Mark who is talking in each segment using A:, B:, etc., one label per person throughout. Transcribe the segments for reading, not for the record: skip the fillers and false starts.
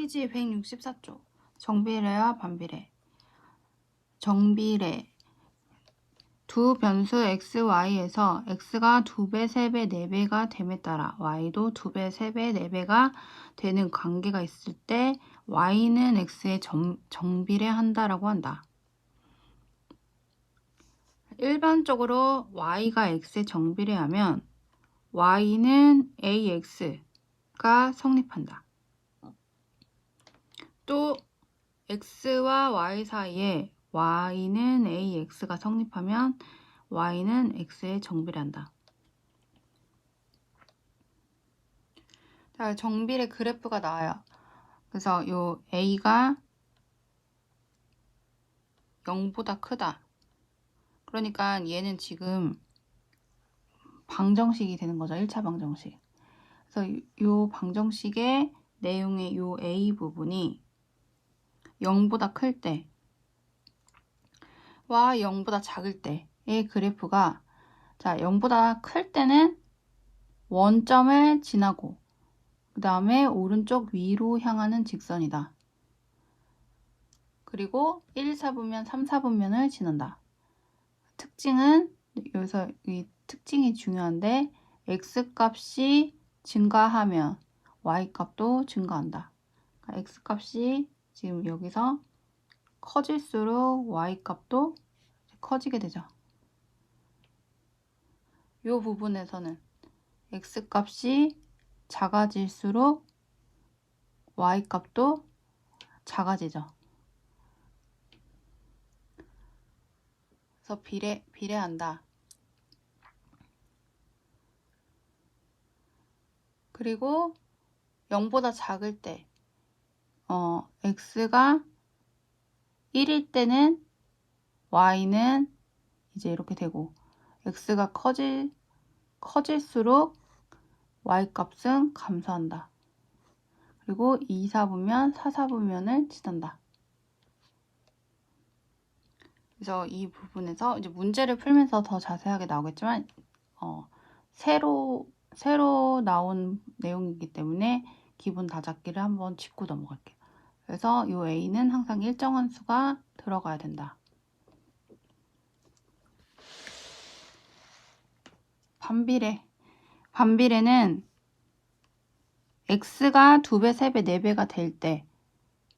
A: 페이지 164쪽. 정비례와 반비례. 정비례. 두 변수 x, y에서 x가 2배, 3배, 4배가 됨에 따라 y도 2배, 3배, 4배가 되는 관계가 있을 때 y는 x에 정비례한다라고 한다. 일반적으로 y가 x에 정비례하면 y는 ax가 성립한다. 또 x와 y 사이에 y는 ax가 성립하면 y는 x에 정비례한다. 자, 정비례 그래프가 나와요. 그래서 요 a가 0보다 크다. 그러니까 얘는 지금 방정식이 되는 거죠. 1차 방정식. 그래서 요 방정식의 내용의 요 a 부분이 0보다 클 때 와 0보다 작을 때의 그래프가, 자, 0보다 클 때는 원점을 지나고 그 다음에 오른쪽 위로 향하는 직선이다. 그리고 1, 4분면, 3, 4분면을 지난다. 특징은, 여기서 이 특징이 중요한데, x값이 증가하면 y값도 증가한다. 그러니까 x값이 지금 여기서 커질수록 y값도 커지게 되죠. 이 부분에서는 x값이 작아질수록 y값도 작아지죠. 그래서 비례한다. 그리고 0보다 작을 때 x가 1일 때는 y는 이제 이렇게 되고, x가 커질수록 y값은 감소한다. 그리고 2, 4분면, 4, 4분면을 지난다. 그래서 이 부분에서 이제 문제를 풀면서 더 자세하게 나오겠지만 새로 나온 내용이기 때문에 기본 다잡기를 한번 짚고 넘어갈게요. 그래서 이 a는 항상 일정한 수가 들어가야 된다. 반비례는 x가 2배, 3배, 4배가 될 때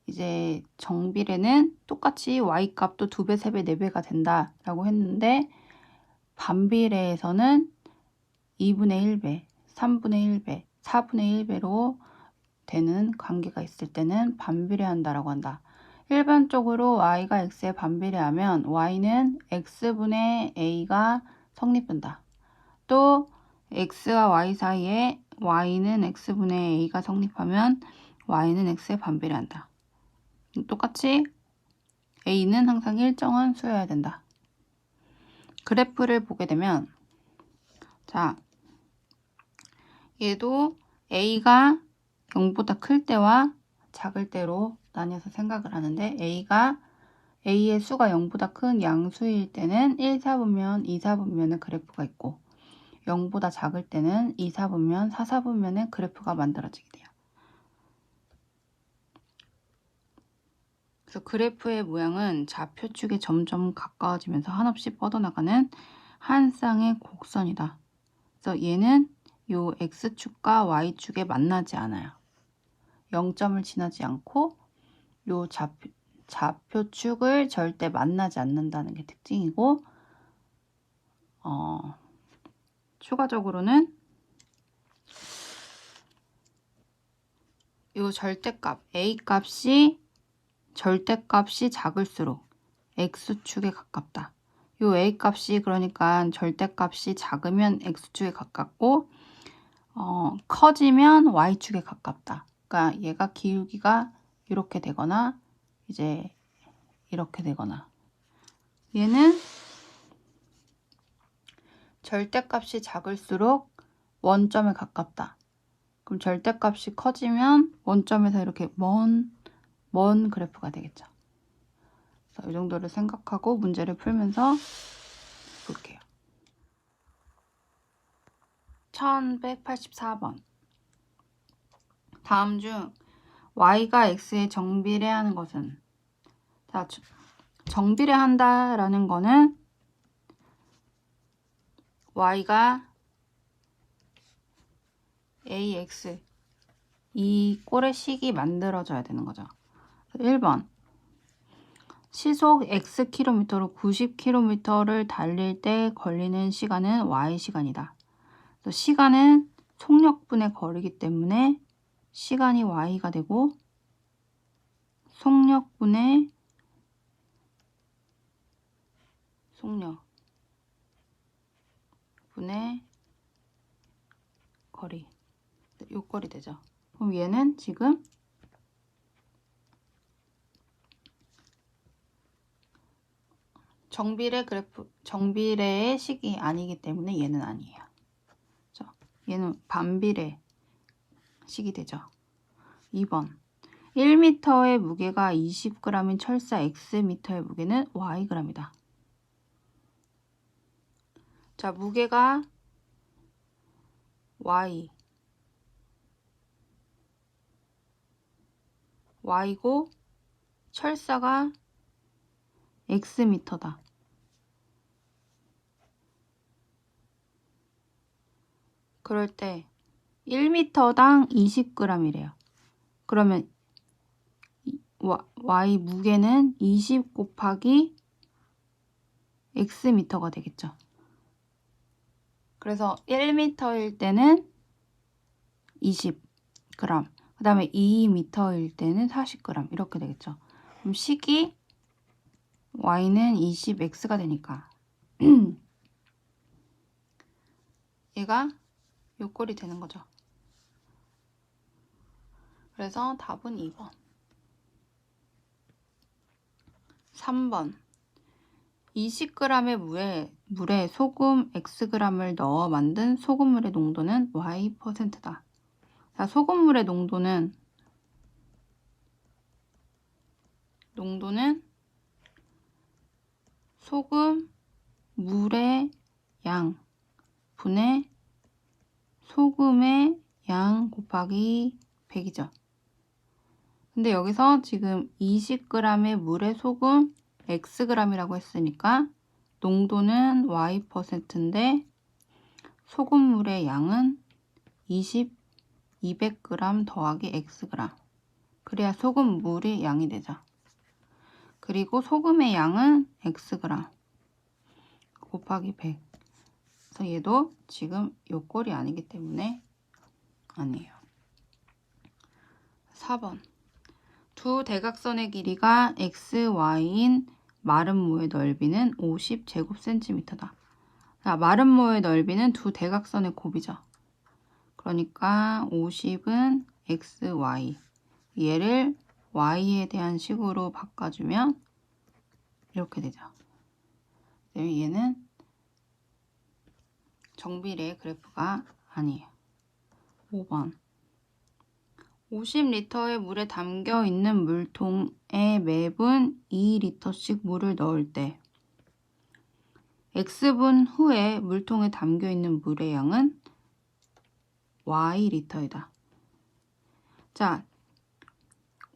A: 이제 정비례는 똑같이 y값도 2배, 3배, 4배가 된다라고 했는데, 반비례에서는 2분의 1배, 3분의 1배, 4분의 1배로 되는 관계가 있을 때는 반비례한다라고 한다. 일반적으로 y가 x에 반비례하면 y는 x분의 a가 성립한다. 또 x와 y 사이에 y는 x분의 a가 성립하면 y는 x에 반비례한다. 똑같이 a는 항상 일정한 수여야 된다. 그래프를 보게 되면, 자, 얘도 a가 0보다 클 때와 작을 때로 나뉘어서 생각을 하는데, a의 수가 0보다 큰 양수일 때는 1, 4분면, 2, 4분면의 그래프가 있고, 0보다 작을 때는 2, 4분면, 4, 4분면의 그래프가 만들어지게 돼요. 그래서 그래프의 모양은 좌표축에 점점 가까워지면서 한없이 뻗어나가는 한 쌍의 곡선이다. 그래서 얘는 요 x축과 y축에 만나지 않아요. 0점을 지나지 않고 요 좌표축을 절대 만나지 않는다는 게 특징이고, 추가적으로는 요 절대값 절대값이 작을수록 x축에 가깝다. 요 a값이, 그러니까 절대값이 작으면 x축에 가깝고 커지면 y축에 가깝다. 그러니까 얘가 기울기가 이렇게 되거나 이제 이렇게 되거나, 얘는 절대값이 작을수록 원점에 가깝다. 그럼 절대값이 커지면 원점에서 이렇게 먼 그래프가 되겠죠. 그래서 이 정도를 생각하고 문제를 풀면서 볼게요. 1184번. 다음 중 y가 x에 정비례하는 것은, 자, 정비례한다라는 거는 y가 ax 이 꼴의 식이 만들어져야 되는 거죠. 1번 시속 xkm로 90km를 달릴 때 걸리는 시간은 y시간이다. 시간은 속력분의 거리이기 때문에 시간이 y가 되고 속력분의 거리, 요거리 되죠. 그럼 얘는 지금 정비례의 식이 아니기 때문에 얘는 아니에요. 얘는 반비례 식이 되죠. 2번 1m의 무게가 20g인 철사 xm의 무게는 yg이다. 자, 무게가 y고 철사가 xm다. 그럴 때 1m당 20g이래요. 그러면 y 무게는 20 곱하기 xm가 되겠죠. 그래서 1m일 때는 20g, 그 다음에 2m일 때는 40g 이렇게 되겠죠. 그럼 식이 y는 20x가 되니까 얘가 요 꼴이 되는 거죠. 그래서 답은 2번. 3번 20g의 물에 소금 xg을 넣어 만든 소금물의 농도는 y%다. 자, 소금물의 농도는 소금 물의 양 분의 소금의 양 곱하기 100이죠. 근데 여기서 지금 20g의 물에 소금 xg이라고 했으니까 농도는 y%인데 소금물의 양은 200g 더하기 xg. 그래야 소금물의 양이 되죠. 그리고 소금의 양은 xg 곱하기 100. 그래서 얘도 지금 요 꼴이 아니기 때문에 아니에요. 4번 두 대각선의 길이가 x, y인 마름모의 넓이는 50제곱cm다. 자, 마름모의 넓이는 두 대각선의 곱이죠. 그러니까 50은 x, y. 얘를 y에 대한 식으로 바꿔주면 이렇게 되죠. 얘는 정비례 그래프가 아니에요. 5번 50리터의 물에 담겨 있는 물통에 매분 2리터씩 물을 넣을 때 x분 후에 물통에 담겨 있는 물의 양은 y리터이다. 자,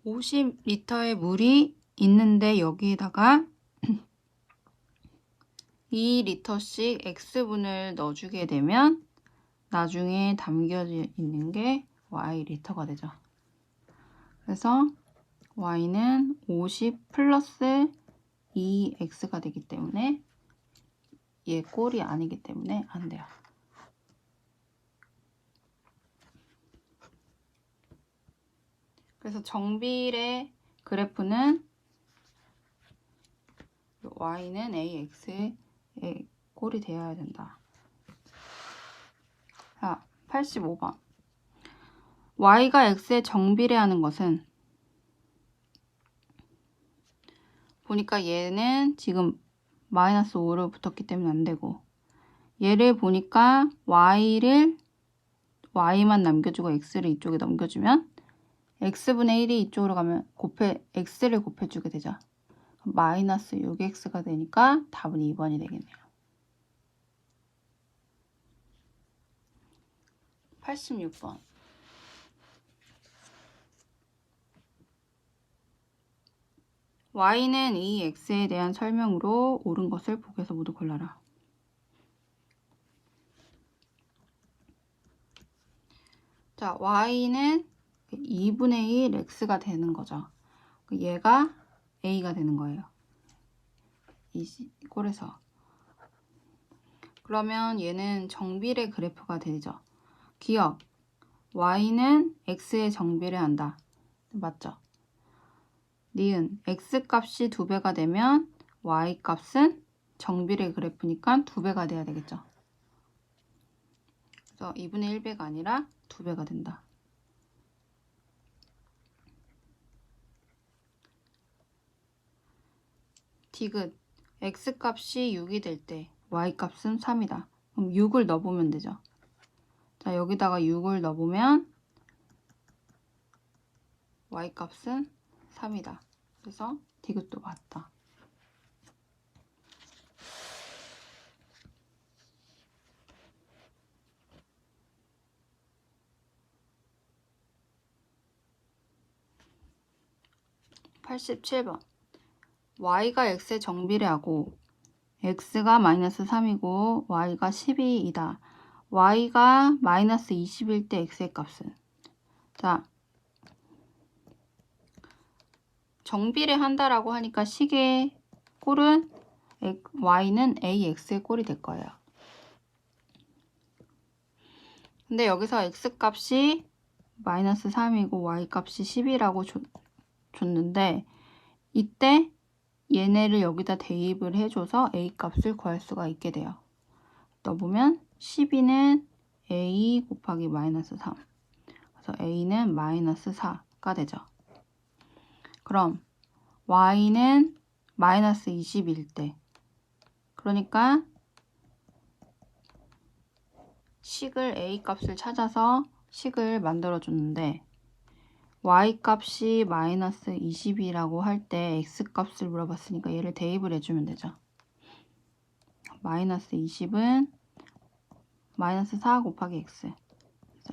A: 50리터의 물이 있는데 여기에다가 2리터씩 x분을 넣어주게 되면 나중에 담겨져 있는 게 y리터가 되죠. 그래서 y는 50 플러스 2x가 되기 때문에 얘 꼴이 아니기 때문에 안 돼요. 그래서 정비례 그래프는 y는 ax의 꼴이 되어야 된다. 자, 85번 y가 x에 정비례하는 것은 보니까 얘는 지금 마이너스 5를 붙었기 때문에 안 되고 얘를 보니까 y만 남겨주고 x를 이쪽에 넘겨주면 x분의 1이 이쪽으로 가면 x를 곱해주게 되죠. 마이너스 6x가 되니까 답은 2번이 되겠네요. 86번 y는 이 x에 대한 설명으로 옳은 것을 보기에서 모두 골라라. 자, y는 2분의 1 x가 되는 거죠. 얘가 a가 되는 거예요. 이 꼴에서. 그러면 얘는 정비례 그래프가 되죠. 기억, y는 x에 정비례한다. 맞죠? 니은, x값이 2배가 되면 y값은 정비례 그래프니까 2배가 돼야 되겠죠. 그래서 2분의 1배가 아니라 2배가 된다. 디귿, x값이 6이 될 때 y값은 3이다. 그럼 6을 넣어보면 되죠. 자, 여기다가 6을 넣어보면 y값은 3이다. 그래서 디귿도 맞다. (87번) y가 x에 정비례하고 x가 마이너스 3이고 y가 12이다. y가 마이너스 20일 때 x의 값은? 자, 정비례 한다라고 하니까 식의 꼴은 y는 ax의 꼴이 될 거예요. 근데 여기서 x값이 마이너스 3이고 y값이 10이라고 줬는데 이때 얘네를 여기다 대입을 해줘서 a값을 구할 수가 있게 돼요. 넣어보면 12는 a 곱하기 마이너스 3. 그래서 a는 마이너스 4가 되죠. 그럼 y는 마이너스 20일 때, 그러니까 식을 a 값을 찾아서 식을 만들어 줬는데 y 값이 마이너스 20이라고 할 때 x 값을 물어봤으니까 얘를 대입을 해주면 되죠. 마이너스 20은 마이너스 4 곱하기 x.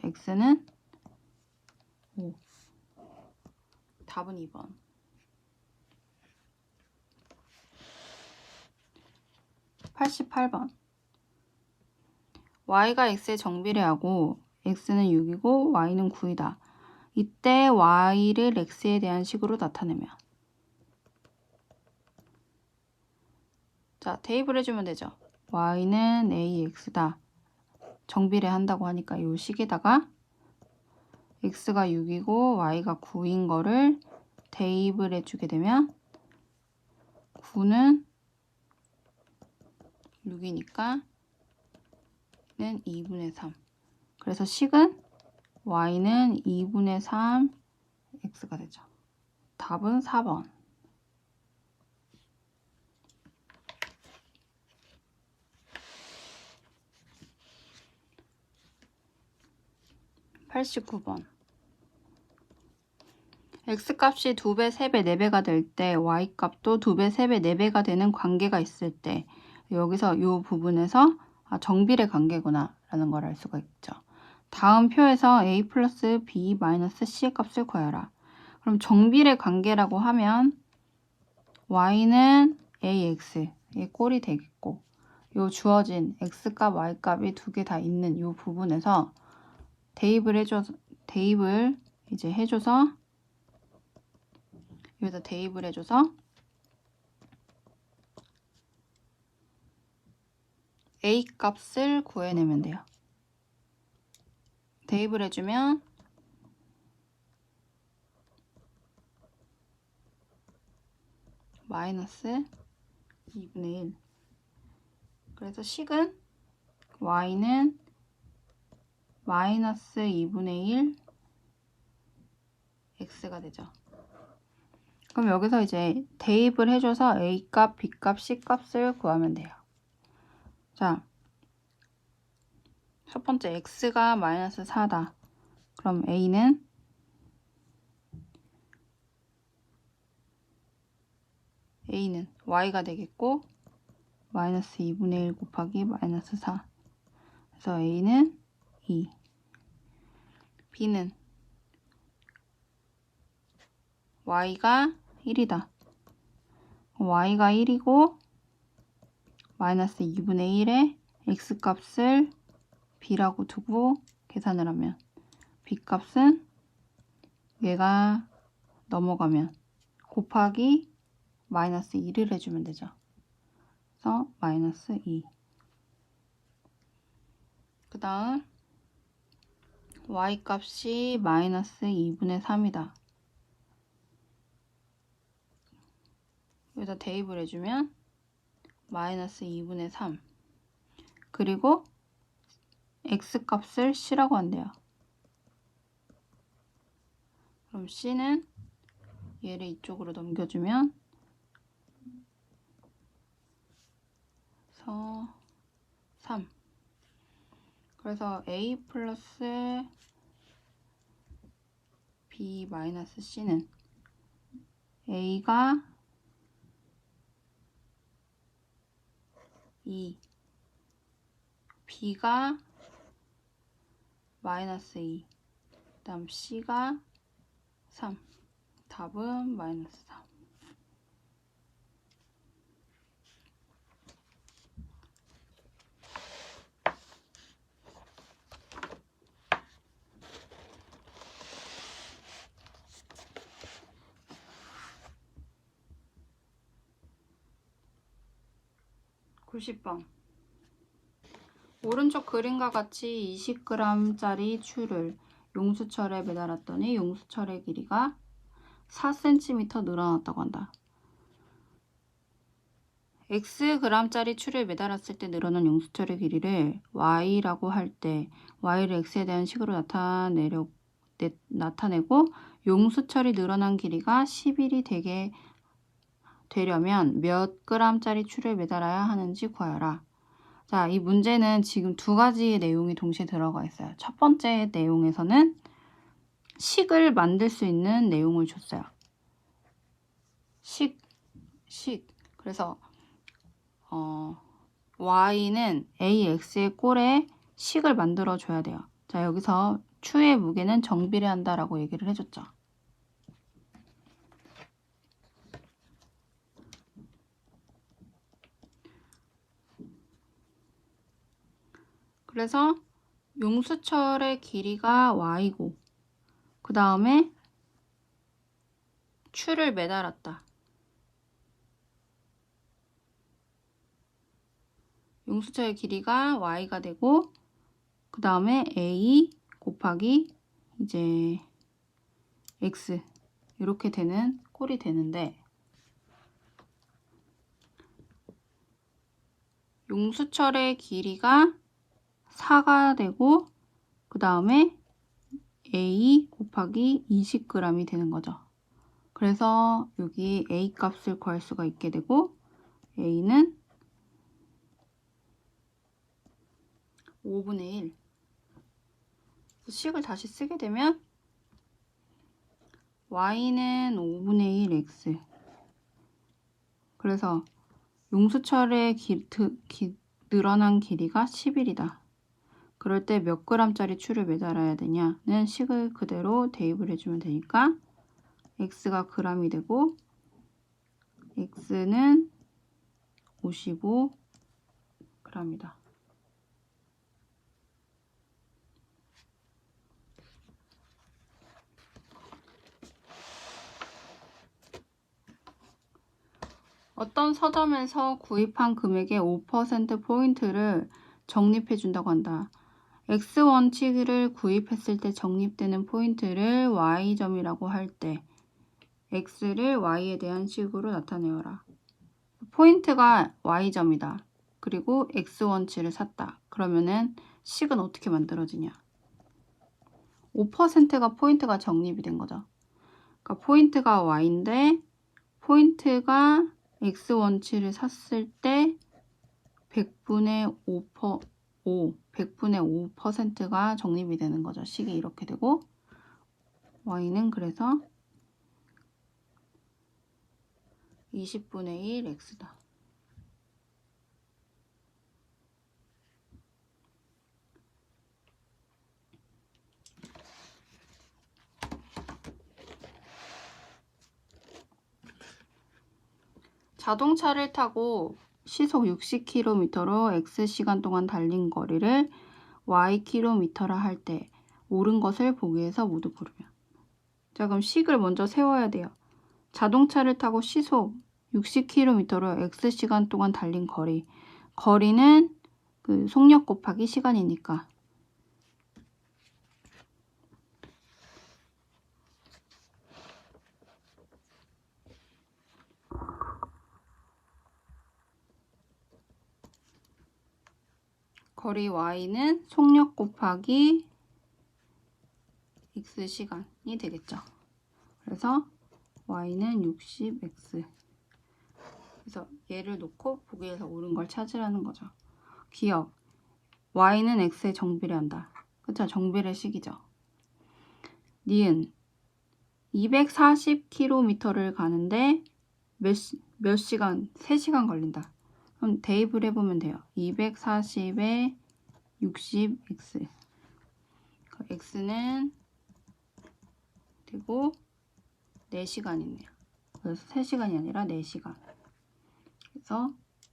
A: 그래서 x는 5. 답은 2번. 88번. y가 x에 정비례하고 x는 6이고 y는 9이다. 이때 y를 x에 대한 식으로 나타내면, 자, 대입을 해주면 되죠. y는 ax다. 정비례 한다고 하니까 이 식에다가 x가 6이고 y가 9인 거를 대입을 해주게 되면 9는 6이니까 는 2분의 3. 그래서 식은 y는 2분의 3 x가 되죠. 답은 4번. 89번. x값이 2배, 3배, 4배가 될 때 y값도 2배, 3배, 4배가 되는 관계가 있을 때 여기서 이 부분에서 정비례 관계구나 라는 걸 알 수가 있죠. 다음 표에서 a 플러스 b 마이너스 c의 값을 구하라. 그럼 정비례 관계라고 하면 y는 ax의 꼴이 되겠고 요 주어진 x값, y값이 두 개 다 있는 요 부분에서 대입을 이제 해줘서 여기다 대입을 해줘서 a 값을 구해내면 돼요. 대입을 해주면 마이너스 2분의 1. 그래서 식은 y는 마이너스 2분의 1 x가 되죠. 그럼 여기서 이제 대입을 해줘서 a값, b값, c값을 구하면 돼요. 자, 첫 번째 x가 마이너스 4다. 그럼 a는 y가 되겠고 마이너스 2분의 1 곱하기 마이너스 4. 그래서 a는 2. b는 y가 1이다. y가 1이고 마이너스 2분의 1에 x값을 b라고 두고 계산을 하면 b값은 얘가 넘어가면 곱하기 마이너스 2를 해주면 되죠. 그래서 마이너스 2. 그 다음 y값이 마이너스 2분의 3이다. 여기다 대입을 해주면 마이너스 2분의 3. 그리고 x값을 c라고 한대요. 그럼 c는 얘를 이쪽으로 넘겨주면 3. 그래서 a 플러스 b 마이너스 c는 a가 2, b가 마이너스 2, 그 다음 c가 3. 답은 마이너스 3. (90번) 오른쪽 그림과 같이 20g짜리 추를 용수철에 매달았더니 용수철의 길이가 4cm 늘어났다고 한다. xg짜리 추를 매달았을 때 늘어난 용수철의 길이를 y라고 할 때 y를 x에 대한 식으로 나타내고 용수철이 늘어난 길이가 10일이 되려면 몇 g짜리 추를 매달아야 하는지 구하여라. 자, 이 문제는 지금 두 가지의 내용이 동시에 들어가 있어요. 첫 번째 내용에서는 식을 만들 수 있는 내용을 줬어요. 식. 그래서 y는 ax의 꼴에 식을 만들어 줘야 돼요. 자, 여기서 추의 무게는 정비례한다라고 얘기를 해줬죠. 그래서 용수철의 길이가 y고 그 다음에 추를 매달았다. 용수철의 길이가 y가 되고 그 다음에 a 곱하기 이제 x 이렇게 되는 꼴이 되는데 용수철의 길이가 4가 되고 그 다음에 a 곱하기 20g이 되는 거죠. 그래서 여기 a 값을 구할 수가 있게 되고 a는 5분의 1. 식을 다시 쓰게 되면 y는 5분의 1 x. 그래서 용수철의 늘어난 길이가 10일이다. 그럴 때 몇 g짜리 추를 매달아야 되냐는 식을 그대로 대입을 해주면 되니까 x가 g이 되고 x는 55g이다. 어떤 서점에서 구입한 금액의 5%포인트를 적립해 준다고 한다. X원칙을 구입했을 때 적립되는 포인트를 Y점이라고 할 때 X를 Y에 대한 식으로 나타내어라. 포인트가 Y점이다. 그리고 X원칙을 샀다. 그러면은 식은 어떻게 만들어지냐? 5%가 포인트가 적립이 된 거죠. 그러니까 포인트가 Y인데 포인트가 X원치를 샀을 때 100분의 5%가 적립이 되는 거죠. 식이 이렇게 되고 Y는 그래서 20분의 1 X다. 자동차를 타고 시속 60km로 X시간 동안 달린 거리를 Ykm라 할 때 옳은 것을 보기에서 모두 고르면. 자, 그럼 식을 먼저 세워야 돼요. 자동차를 타고 시속 60km로 X시간 동안 달린 거리. 거리는 그 속력 곱하기 시간이니까. 거리 Y는 속력 곱하기 X시간이 되겠죠. 그래서 Y는 60X. 그래서 얘를 놓고 보기에서 옳은 걸 찾으라는 거죠. 기억. Y는 X에 정비례한다. 그쵸? 정비례 식이죠. 니은. 240km를 가는데 몇 시간? 3시간 걸린다. 그럼 대입을 해보면 돼요. 240에 60x. x는 되고 4시간이네요. 그래서 3시간이 아니라 4시간. 그래서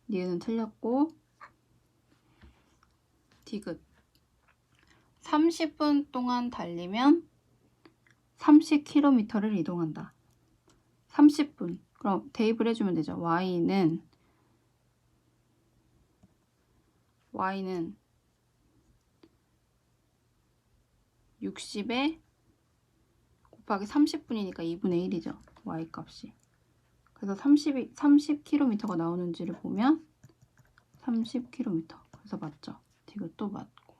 A: 니은은 틀렸고, 디귿. 30분 동안 달리면 30km를 이동한다. 30분. 그럼 대입을 해주면 되죠. Y는 60에 곱하기 30분이니까 2분의 1이죠. Y 값이. 그래서 30km가 나오는지를 보면 30km. 그래서 맞죠. 디귿도 맞고.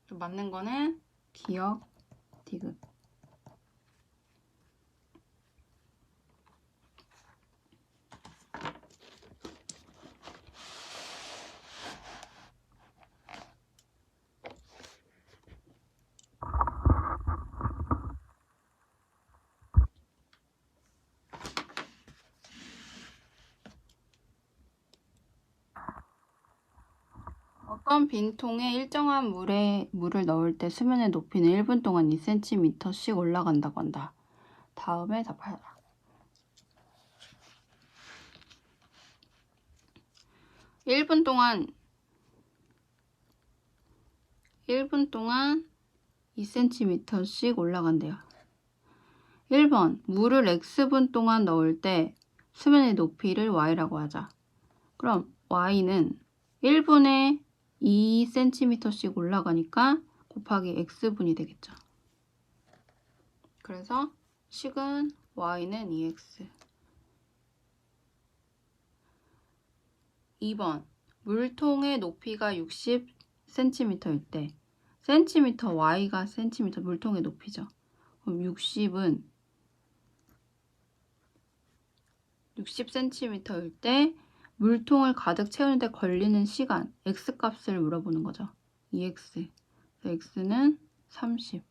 A: 또 맞는 거는 기억, 디귿. 어떤 빈통에 일정한 물을 넣을 때 수면의 높이는 1분 동안 2cm씩 올라간다고 한다. 다음에 답하라. 1분 동안 2cm씩 올라간대요. 1번, 물을 X분 동안 넣을 때 수면의 높이를 Y라고 하자. 그럼 Y는 1분에 2cm씩 올라가니까 곱하기 X분이 되겠죠. 그래서 식은 Y는 2X. 2번, 물통의 높이가 60cm일 때 cm, Y가 cm, 물통의 높이죠. 그럼 60cm일 때 물통을 가득 채우는데 걸리는 시간, X값을 물어보는 거죠. 2X. X는 30분.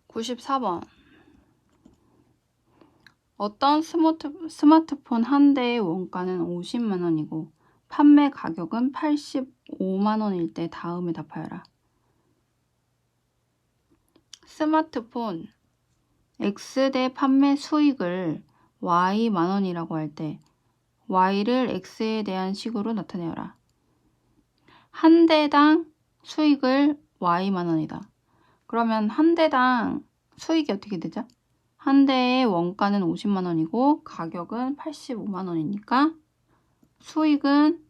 A: 94번. 어떤 스마트폰 한 대의 원가는 50만 원이고 판매 가격은 85만 원일 때 다음에 답하여라. 스마트폰 X대 판매 수익을 Y만 원이라고 할 때 Y를 X에 대한 식으로 나타내어라. 한 대당 수익을 Y만 원이다. 그러면 한 대당 수익이 어떻게 되죠? 한 대의 원가는 50만 원이고 가격은 85만 원이니까 수익은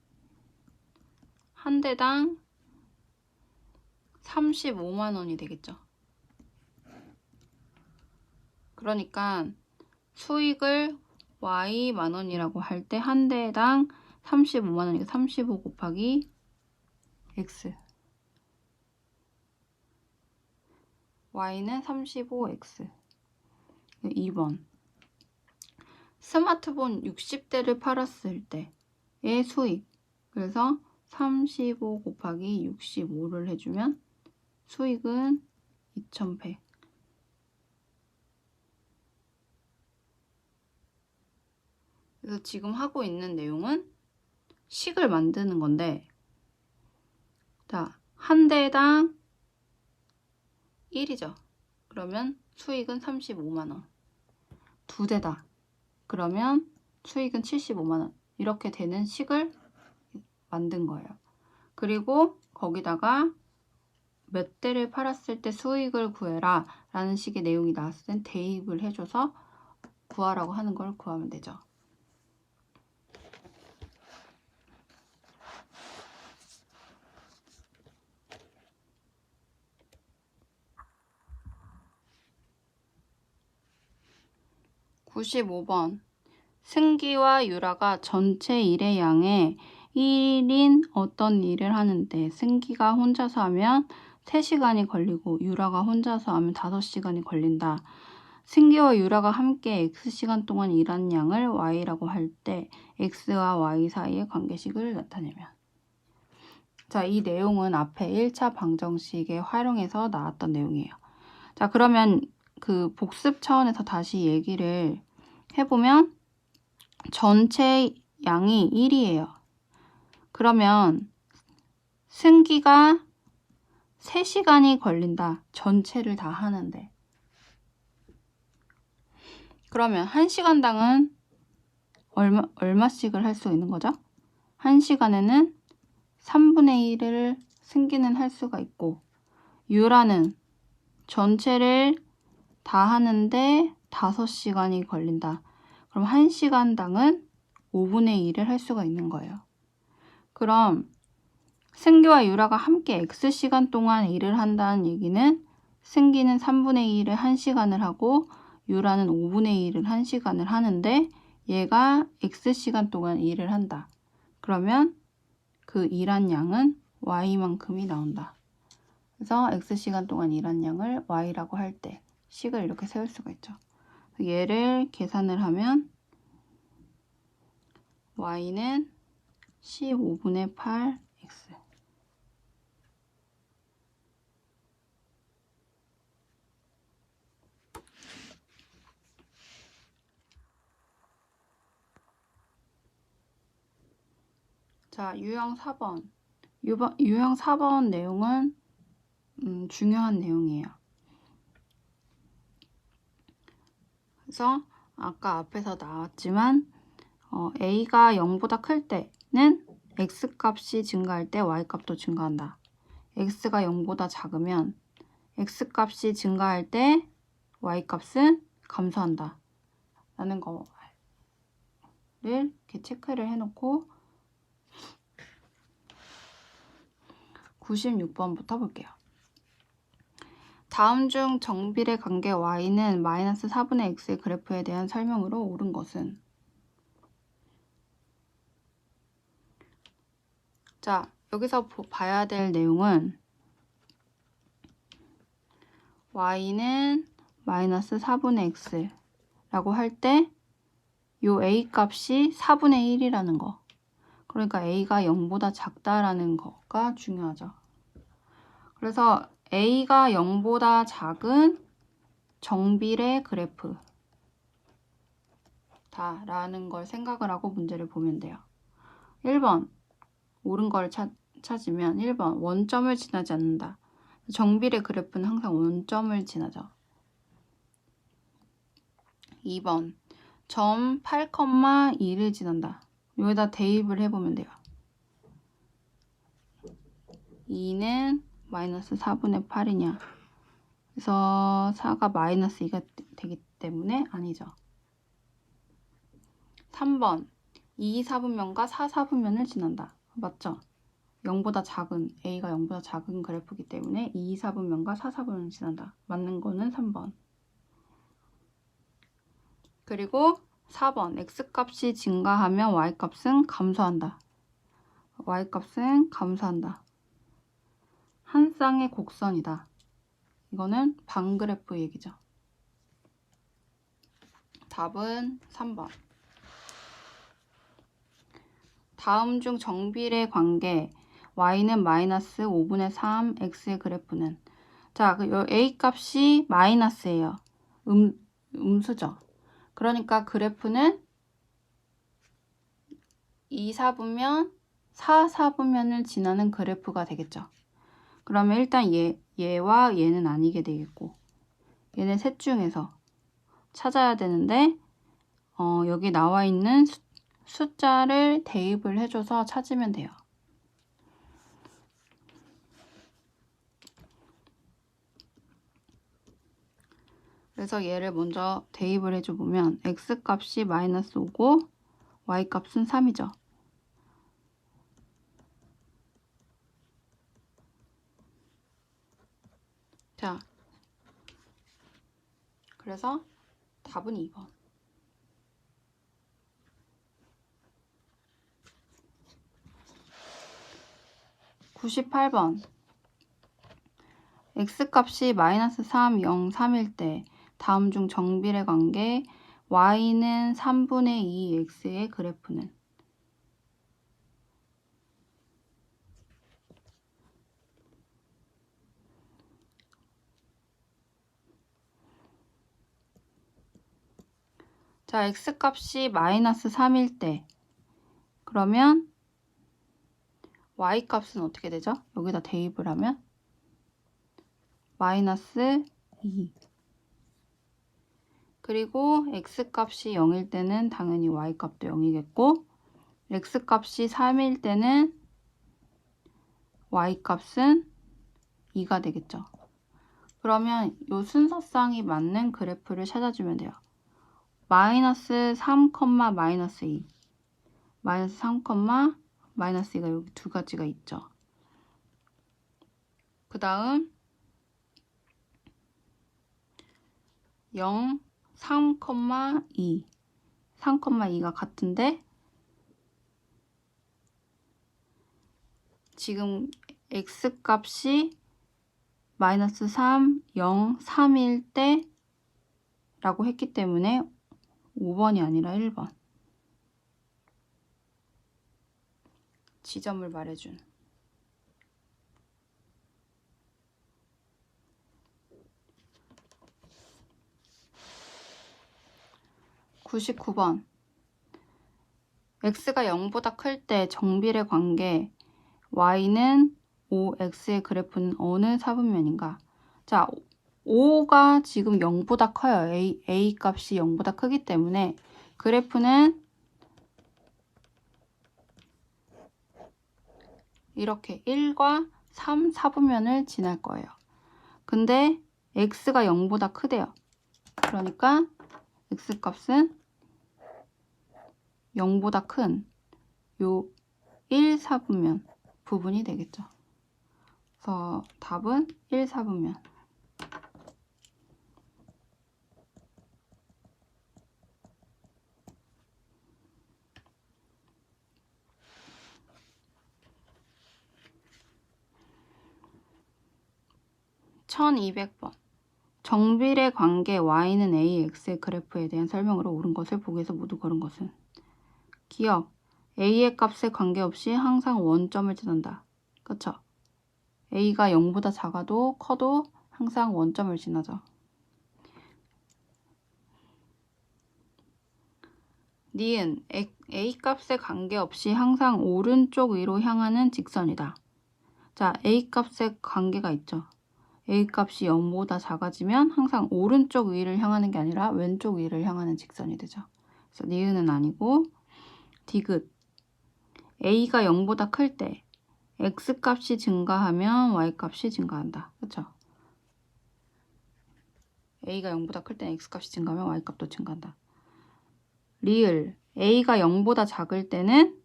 A: 한 대당 35만 원이 되겠죠. 그러니까 수익을 Y만 원이라고 할 때 한 대당 35만 원이니까 35 곱하기 X. Y는 35X. 2번. 스마트폰 60대를 팔았을 때의 수익. 그래서 35 곱하기 65를 해주면 수익은 2100. 그래서 지금 하고 있는 내용은 식을 만드는 건데, 자, 한 대당 1이죠. 그러면 수익은 35만 원. 두 대다. 그러면 수익은 75만 원. 이렇게 되는 식을 만든 거예요. 그리고 거기다가 몇 대를 팔았을 때 수익을 구해라 라는 식의 내용이 나왔을 땐 대입을 해줘서 구하라고 하는 걸 구하면 되죠. (95번) 승기와 유라가 전체 일의 양의 1인 어떤 일을 하는데 승기가 혼자서 하면 3시간이 걸리고 유라가 혼자서 하면 5시간이 걸린다. 승기와 유라가 함께 X시간 동안 일한 양을 Y라고 할 때 X와 Y 사이의 관계식을 나타내면. 자, 이 내용은 앞에 1차 방정식에 활용해서 나왔던 내용이에요. 자, 그러면 그 복습 차원에서 다시 얘기를 해보면 전체 양이 1이에요. 그러면 승기가 3시간이 걸린다. 전체를 다 하는데. 그러면 1시간당은 얼마씩을 할 수 있는 거죠? 1시간에는 3분의 1을 승기는 할 수가 있고, 유라는 전체를 다 하는데 5시간이 걸린다. 그럼 1시간당은 5분의 1을 할 수가 있는 거예요. 그럼 승기와 유라가 함께 X시간 동안 일을 한다는 얘기는 승기는 3분의 1을 1시간을 하고 유라는 5분의 1을 1시간을 하는데 얘가 X시간 동안 일을 한다. 그러면 그 일한 양은 Y만큼이 나온다. 그래서 X시간 동안 일한 양을 Y라고 할 때 식을 이렇게 세울 수가 있죠. 얘를 계산을 하면 Y는 15분의 8X. 자, 유형 4번. 유형 4번 내용은 중요한 내용이에요. 그래서 아까 앞에서 나왔지만 A가 0보다 클 때는 X값이 증가할 때 Y값도 증가한다. X가 0보다 작으면 X값이 증가할 때 Y값은 감소한다. 라는 거를 이렇게 체크를 해놓고 96번부터 볼게요. 다음 중 정비례 관계 Y는 마이너스 4분의 X의 그래프에 대한 설명으로 옳은 것은? 자, 여기서 봐야 될 내용은 Y는 마이너스 4분의 X라고 할 때 요 A 값이 4분의 1이라는 거. 그러니까 A가 0보다 작다라는 거가 중요하죠. 그래서 A가 0보다 작은 정비례 그래프 다라는 걸 생각을 하고 문제를 보면 돼요. 1번 옳은 걸 찾으면 1번 원점을 지나지 않는다. 정비례 그래프는 항상 원점을 지나죠. 2번 점 8,2를 지난다. 여기다 대입을 해보면 돼요. 2는 마이너스 4분의 8이냐. 그래서 4가 마이너스 2가 되기 때문에 아니죠. 3번 2 4분면과 4 4분면을 지난다. 맞죠? 0보다 작은, A가 0보다 작은 그래프이기 때문에 2 4분면과 4 4분면을 지난다. 맞는 거는 3번. 그리고 4번 X값이 증가하면 Y값은 감소한다. Y값은 감소한다. 한 쌍의 곡선이다. 이거는 반그래프 얘기죠. 답은 3번. 다음 중 정비례 관계 Y는 마이너스 5분의 3 X의 그래프는, 자, 그 A 값이 마이너스예요. 음수죠. 그러니까 그래프는 2사분면, 4사분면을 지나는 그래프가 되겠죠. 그러면 일단 얘와 얘는 아니게 되겠고, 얘네 셋 중에서 찾아야 되는데 여기 나와 있는 숫자를 대입을 해줘서 찾으면 돼요. 그래서 얘를 먼저 대입을 해줘보면 x값이 마이너스 5고 y값은 3이죠. 자, 그래서 답은 2번. 98번. x값이 마이너스 3, 0, 3일 때 다음 중 정비례 관계 y는 3분의 2 x의 그래프는? 자, x값이 마이너스 3일 때 그러면 y값은 어떻게 되죠? 여기다 대입을 하면 마이너스 2. 그리고 x값이 0일 때는 당연히 y값도 0이겠고 x값이 3일 때는 y값은 2가 되겠죠. 그러면 이 순서상이 맞는 그래프를 찾아주면 돼요. 마이너스 3, 마이너스 2. 마이너스 3, 마이너스 2가 여기 두 가지가 있죠. 그 다음 0, 3, 2. 3, 2가 같은데 지금 x값이 마이너스 3, 0, 3일 때 라고 했기 때문에 5번이 아니라 1번. 지점을 말해준. 99번. x가 0보다 클 때 정비례 관계 y는 5x의 그래프는 어느 사분면인가? 자, 5가 지금 0보다 커요. a 값이 0보다 크기 때문에 그래프는 이렇게 1과 3, 4분면을 지날 거예요. 근데 x가 0보다 크대요. 그러니까 x값은 0보다 큰 요 1, 4분면 부분이 되겠죠. 그래서 답은 1, 4분면. (1200번) 정비례 관계 y는 a, x의 그래프에 대한 설명으로 옳은 것을 보기에서 모두 고른 것은? 기억, a의 값에 관계없이 항상 원점을 지난다. 그쵸? a가 0보다 작아도 커도 항상 원점을 지나죠. 니은, a 값에 관계없이 항상 오른쪽 위로 향하는 직선이다. 자, a 값에 관계가 있죠. a 값이 0보다 작아지면 항상 오른쪽 위를 향하는 게 아니라 왼쪽 위를 향하는 직선이 되죠. 그래서 니은은 아니고 디귿, a가 0보다 클 때 x값이 증가하면 y값이 증가한다. 그렇죠? a가 0보다 클 때 x값이 증가하면 y값도 증가한다. 리을, a가 0보다 작을 때는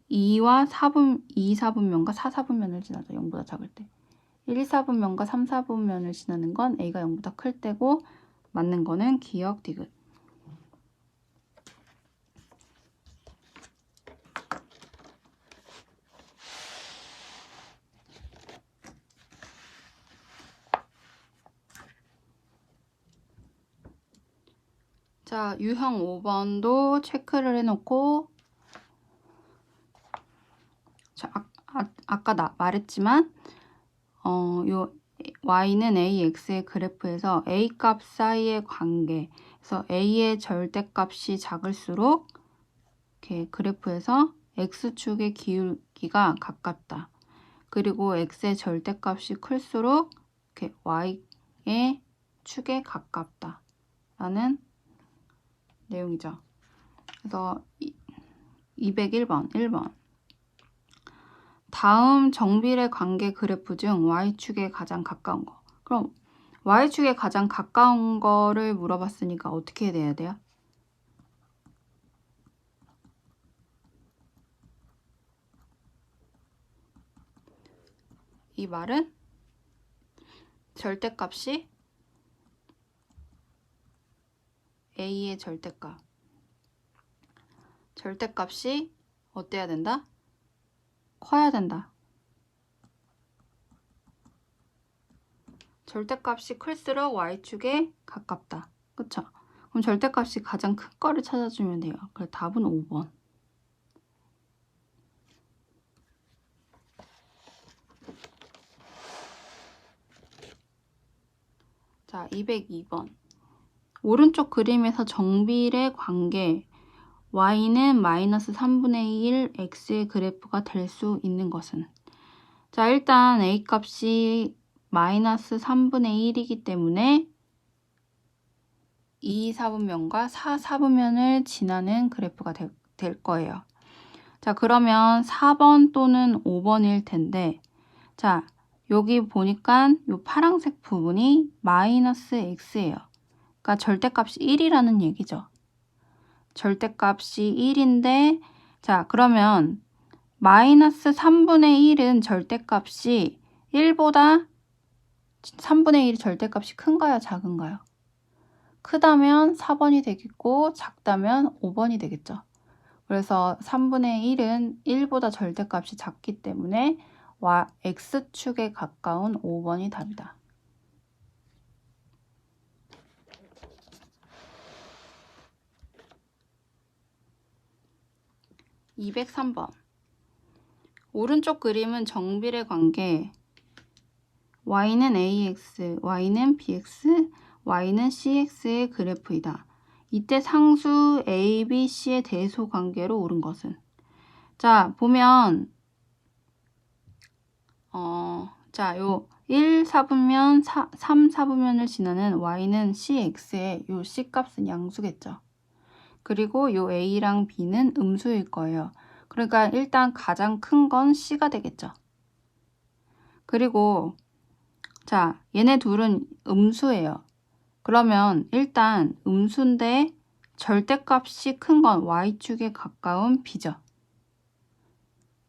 A: 2, 4분면과 4, 4분면을 지나죠. 0보다 작을 때. 1, 4분면과 3, 4분면을 지나는 건 a가 0보다 클 때고 맞는 거는 기역 디귿. 자, 유형 5번도 체크를 해놓고 자, 아까 말했지만 요 y는 a, x의 그래프에서 a 값 사이의 관계 그래서 a의 절대값이 작을수록 이렇게 그래프에서 x축의 기울기가 가깝다. 그리고 x의 절대값이 클수록 이렇게 y의 축에 가깝다. 라는 내용이죠. 그래서 201번 1번 다음 정비례 관계 그래프 중 y축에 가장 가까운 거. 그럼 y축에 가장 가까운 거를 물어봤으니까 어떻게 돼야 돼요? 이 말은 절대값이 a의 절대값이 어때야 된다? 커야 된다. 절대값이 클수록 y축에 가깝다. 그쵸? 그럼 절대값이 가장 큰 거를 찾아주면 돼요. 그래서 답은 5번. 자, 202번. 오른쪽 그림에서 정비례 관계 y는 마이너스 3분의 1 x의 그래프가 될 수 있는 것은? 자, 일단 a 값이 마이너스 3분의 1이기 때문에 2 4분면과 4 4분면을 지나는 그래프가 될 거예요. 자, 그러면 4번 또는 5번일 텐데, 자, 여기 보니까 이 파란색 부분이 마이너스 x예요. 그러니까 절대값이 1이라는 얘기죠. 절대값이 1인데, 자, 그러면 마이너스 3분의 1은 절대값이 1보다 3분의 1이 절대값이 큰가요? 작은가요? 크다면 4번이 되겠고 작다면 5번이 되겠죠. 그래서 3분의 1은 1보다 절대값이 작기 때문에 x축에 가까운 5번이 답이다. 203번. 오른쪽 그림은 정비례 관계 y는 ax, y는 bx, y는 cx의 그래프이다. 이때 상수 a, b, c의 대소 관계로 옳은 것은? 자, 보면 자, 요 1 4분면, 3 4분면을 지나는 y는 cx의 요 c값은 양수겠죠. 그리고 요 a랑 b는 음수일 거예요. 그러니까 일단 가장 큰 건 c가 되겠죠. 그리고 자, 얘네 둘은 음수예요. 그러면 일단 음수인데 절대값이 큰 건 y축에 가까운 b죠.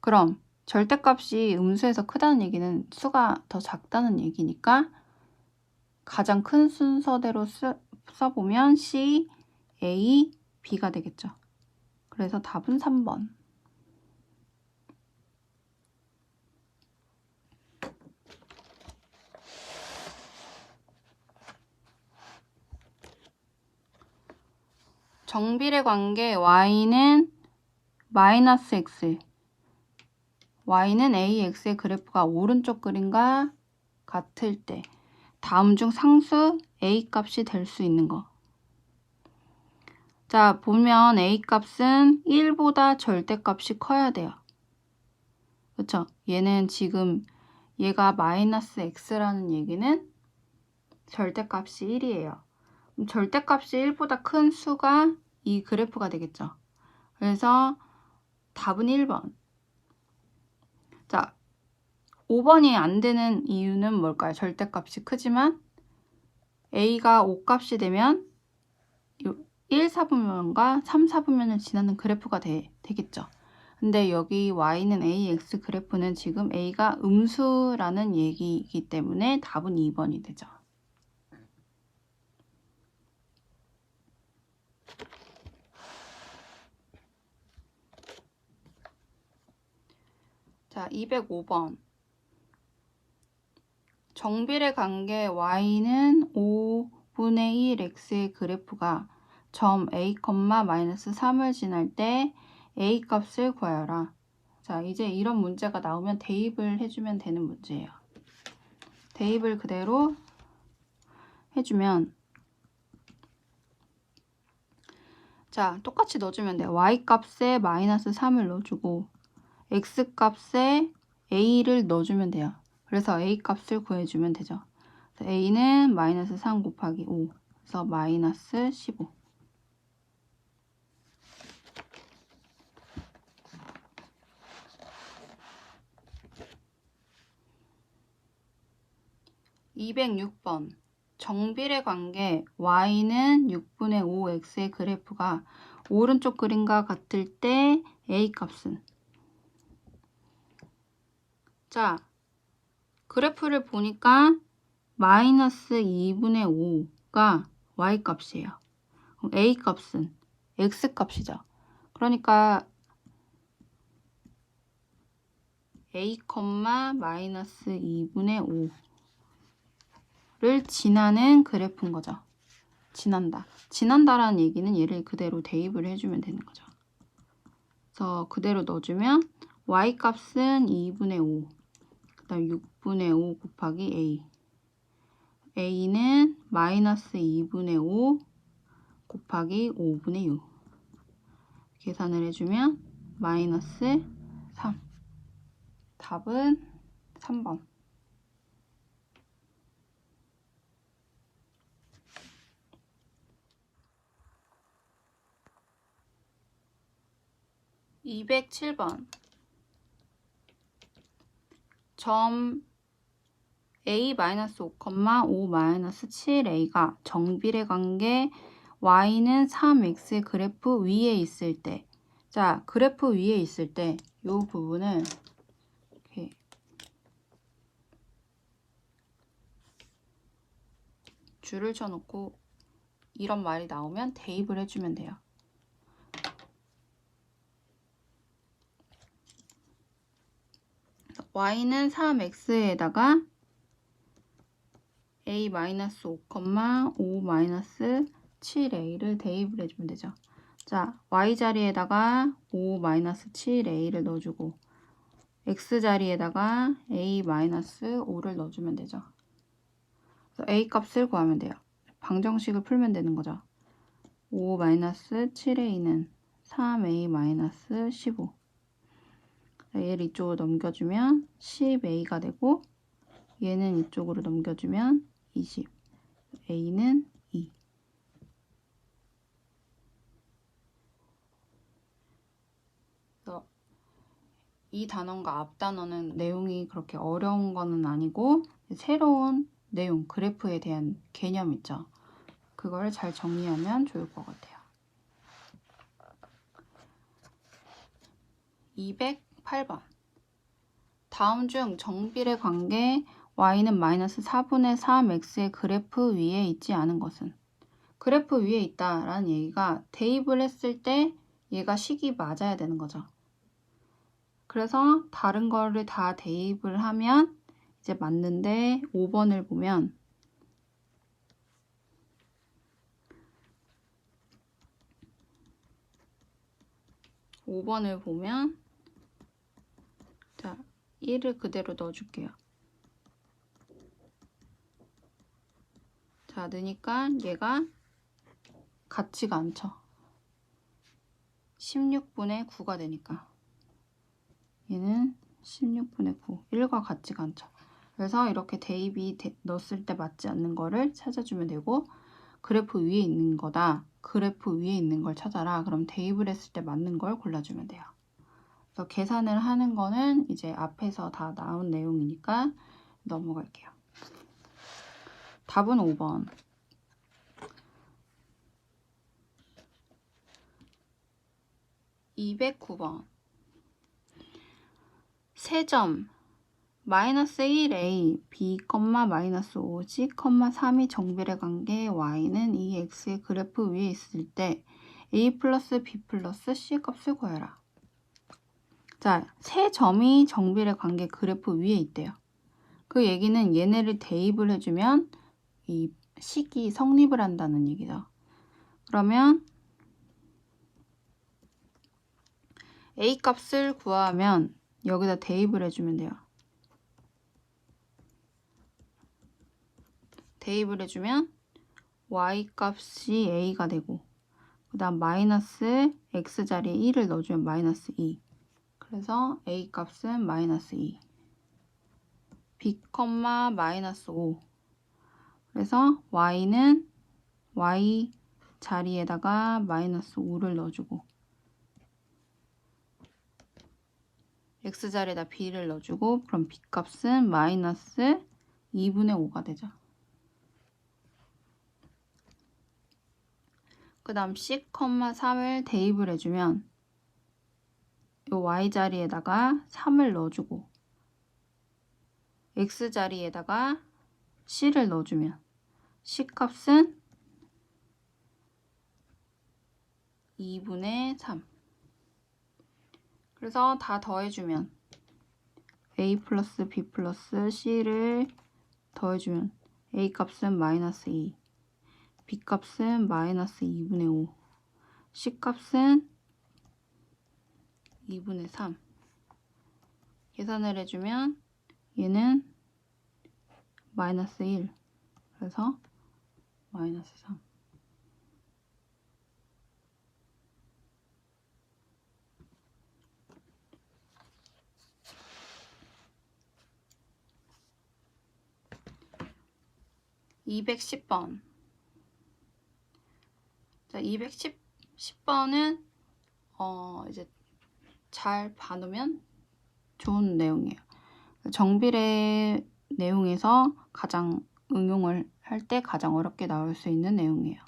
A: 그럼 절대값이 음수에서 크다는 얘기는 수가 더 작다는 얘기니까 가장 큰 순서대로 써보면 C, A, B가 되겠죠. 그래서 답은 3번. 정비례 관계 y는 마이너스 x, y는 ax의 그래프가 오른쪽 그림과 같을 때 다음 중 상수 a 값이 될 수 있는 거. 자, 보면 a 값은 1보다 절대값이 커야 돼요. 그렇죠? 얘는 지금 얘가 마이너스 x라는 얘기는 절대값이 1이에요. 그럼 절대값이 1보다 큰 수가 이 그래프가 되겠죠. 그래서 답은 1번. 자, 5번이 안 되는 이유는 뭘까요? 절대값이 크지만 a가 5값이 되면 1 4분면과 3 4분면을 지나는 그래프가 되겠죠. 근데 여기 y는 ax 그래프는 지금 a가 음수라는 얘기이기 때문에 답은 2번이 되죠. 자, 205번. 정비례 관계 y는 5분의 1x의 그래프가 점 a, 마이너스 3을 지날 때 a 값을 구하여라. 자, 이제 이런 문제가 나오면 대입을 해주면 되는 문제예요. 대입을 그대로 해주면 자, 똑같이 넣어주면 돼요. y값에 마이너스 3을 넣어주고 x값에 a를 넣어주면 돼요. 그래서 a값을 구해주면 되죠. a는 마이너스 3 곱하기 5, 그래서 마이너스 15. (206번) 정비례 관계 y는 6분의 5x의 그래프가 오른쪽 그림과 같을 때 a값은? 자, 그래프를 보니까 마이너스 2분의 5가 y값이에요. 그럼 a값은 x값이죠. 그러니까 a, 마이너스 2분의 5를 지나는 그래프인 거죠. 지난다라는 얘기는 얘를 그대로 대입을 해주면 되는 거죠. 그래서 그대로 넣어주면 y값은 2분의 5, 그 다음 6분의 5 곱하기 a. a는 마이너스 2분의 5 곱하기 5분의 6. 계산을 해주면 마이너스 3. 답은 3번. (207번) 점 a-5,5-7a가 정비례 관계 y는 3x의 그래프 위에 있을 때, 자, 그래프 위에 있을 때 이 부분을 이렇게 줄을 쳐놓고 이런 말이 나오면 대입을 해주면 돼요. y는 3x에다가 a-5,5-7a를 대입을 해주면 되죠. 자, y 자리에다가 5-7a를 넣어주고 x 자리에다가 a-5를 넣어주면 되죠. 그래서 a 값을 구하면 돼요. 방정식을 풀면 되는 거죠. 5-7a는 3a-15. 얘를 이쪽으로 넘겨주면 10a가 되고 얘는 이쪽으로 넘겨주면 20. a는 2. 그래서 이 단원과 앞 단원은 내용이 그렇게 어려운 거는 아니고 새로운 내용, 그래프에 대한 개념 있죠. 그걸 잘 정리하면 좋을 것 같아요. 208번 다음 중 정비례 관계 y는 마이너스 4분의 3x의 그래프 위에 있지 않은 것은? 그래프 위에 있다라는 얘기가 대입을 했을 때 얘가 식이 맞아야 되는 거죠. 그래서 다른 거를 다 대입을 하면 이제 맞는데 5번을 보면 자, 1을 그대로 넣어줄게요. 자, 넣으니까 얘가 같지가 않죠. 16분의 9가 되니까 얘는 16분의 9, 1과 같지가 않죠. 그래서 이렇게 대입이 넣었을 때 맞지 않는 거를 찾아주면 되고, 그래프 위에 있는 거다, 그래프 위에 있는 걸 찾아라, 그럼 대입을 했을 때 맞는 걸 골라주면 돼요. 그래서 계산을 하는 거는 이제 앞에서 다 나온 내용이니까 넘어갈게요. 답은 5번. 209번 세점 마이너스 1a, b, 마이너스 5c, 3이 정비례 관계 y는 이 x의 그래프 위에 있을 때 a 플러스 b 플러스 c 값을 구해라. 자, 세 점이 정비례 관계 그래프 위에 있대요. 그 얘기는 얘네를 대입을 해주면 이 식이 성립을 한다는 얘기죠. 그러면 a 값을 구하면 여기다 대입을 해주면 돼요. 대입을 해주면 y 값이 a가 되고, 그 다음 마이너스 x자리에 1을 넣어주면 마이너스 2. 그래서 a 값은 마이너스 2. b, 마이너스 5. 그래서 y는 y 자리에다가 마이너스 5를 넣어주고 x자리에다 b를 넣어주고 그럼 b 값은 마이너스 2분의 5가 되죠. 그 다음 c, 3을 대입을 해주면 이 y자리에다가 3을 넣어주고 x자리에다가 c를 넣어주면 c 값은 2분의 3. 그래서 다 더해주면 a 플러스 b 플러스 c를 더해주면 a 값은 마이너스 2, b 값은 마이너스 2분의 5, c 값은 2분의 3. 계산을 해주면 얘는 마이너스 1. 그래서 마이너스 3. (210번) 자, 210번은 이제 잘 봐놓으면 좋은 내용이에요. 정비례 내용에서 가장 응용을 할 때 가장 어렵게 나올 수 있는 내용이에요.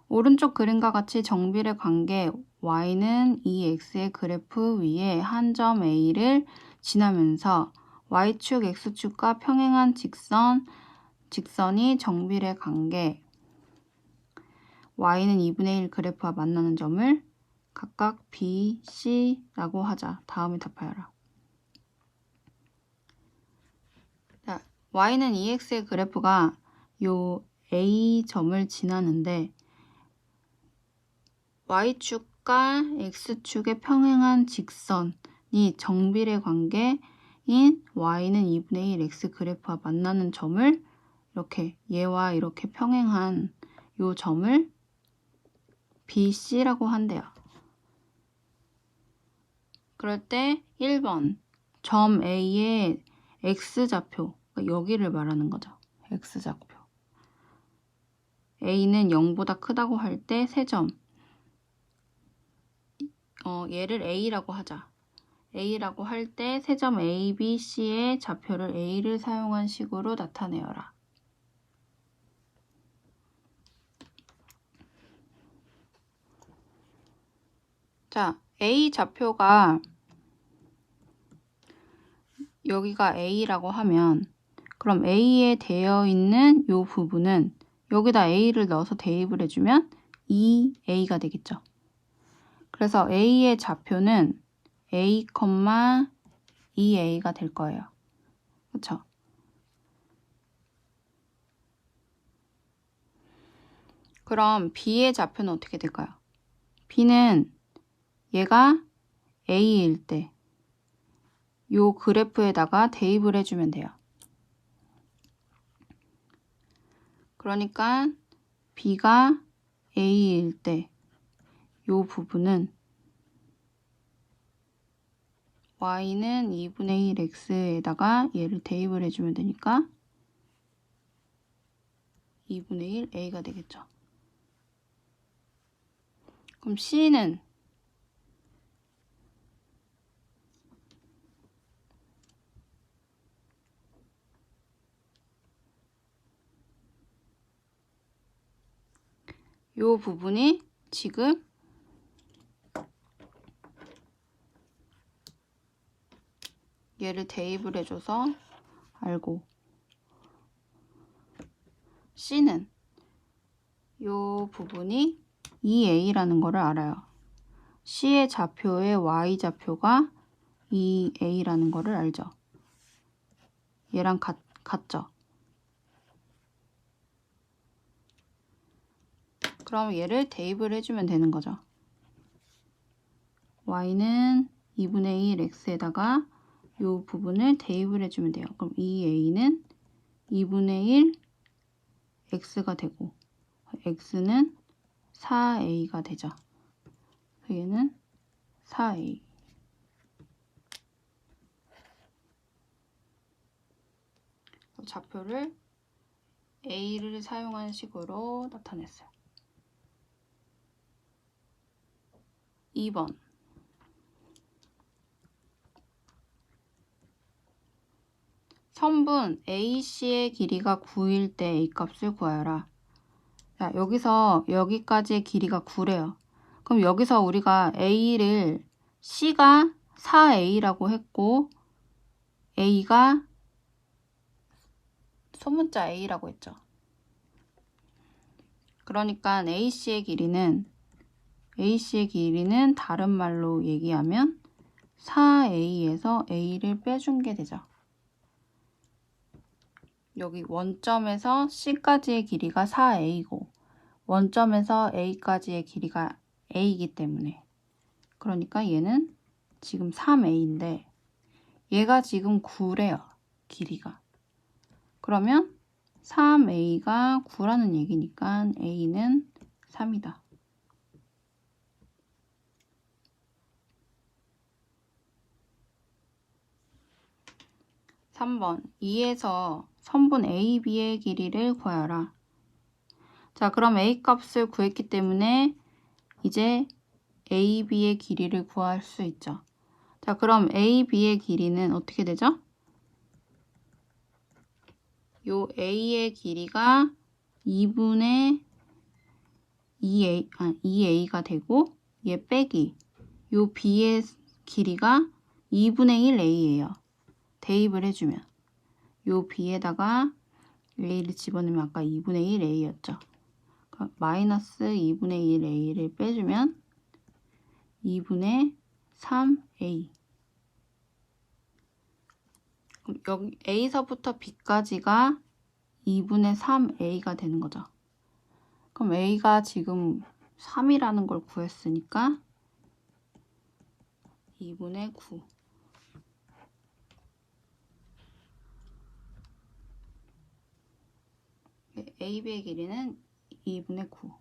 A: 오른쪽 그림과 같이 정비례 관계 y는 이 x의 그래프 위에 한 점 a를 지나면서 y축, x축과 평행한 직선이 정비례 관계 y는 2분의 1 그래프와 만나는 점을 각각 B, C라고 하자. 다음에 답하여라. 자, y는 EX의 그래프가 요 A점을 지나는데 Y축과 X축의 평행한 직선이 정비례 관계인 y는 2분의 1 X 그래프와 만나는 점을 이렇게 얘와 이렇게 평행한 요 점을 BC라고 한대요. 그럴 때 1번 점 A의 X좌표, 여기를 말하는 거죠. X좌표. A는 0보다 크다고 할 때 세 점. 얘를 A라고 하자. A라고 할 때 세 점 A, B, C의 좌표를 A를 사용한 식으로 나타내어라. 자, A 좌표가 여기가 A라고 하면 그럼 A에 되어 있는 이 부분은 여기다 A를 넣어서 대입을 해주면 2A가 되겠죠. 그래서 A의 좌표는 A, 2A가 될 거예요. 그렇죠? 그럼 B의 좌표는 어떻게 될까요? B는 얘가 A일 때 요 그래프에다가 대입을 해주면 돼요. 그러니까 B가 A일 때 요 부분은 y는 2분의 1 x에다가 얘를 대입을 해주면 되니까 2분의 1 a가 되겠죠. 그럼 C는 요 부분이 지금 얘를 대입을 해줘서 알고 C는 요 부분이 2A라는 거를 알아요. C의 좌표의 Y좌표가 2A라는 거를 알죠. 얘랑 같죠. 그럼 얘를 대입을 해주면 되는 거죠. Y는 2분의 1 X에다가 이 부분을 대입을 해주면 돼요. 그럼 2A는 2분의 1 X가 되고 X는 4a가 되죠. 그래서 얘는 4a. 좌표를 a를 사용한 식으로 나타냈어요. 2번. 선분 AC의 길이가 9일 때 A 값을 구하여라. 자, 여기서 여기까지의 길이가 9래요. 그럼 여기서 우리가 A를 C가 4A라고 했고 A가 소문자 A라고 했죠. 그러니까 AC의 길이는 다른 말로 얘기하면 4A에서 A를 빼준 게 되죠. 여기 원점에서 C까지의 길이가 4A고 원점에서 A까지의 길이가 A이기 때문에 그러니까 얘는 지금 3A인데 얘가 지금 9래요. 길이가. 그러면 3A가 9라는 얘기니까 A는 3이다. 3번 2에서 선분 AB의 길이를 구하여라. 자, 그럼 A 값을 구했기 때문에 이제 AB의 길이를 구할 수 있죠. 자, 그럼 AB의 길이는 어떻게 되죠? 요 A의 길이가 2분의 2A가 되고 얘 빼기 요 B의 길이가 2분의 1A예요. 대입을 해주면 요 B에다가 A를 집어넣으면 아까 2분의 1A였죠. 마이너스 2분의 1A를 빼주면 2분의 3A. 그럼 여기 A서부터 B까지가 2분의 3A가 되는 거죠. 그럼 A가 지금 3이라는 걸 구했으니까 2분의 9. AB의 길이는 2분의 9.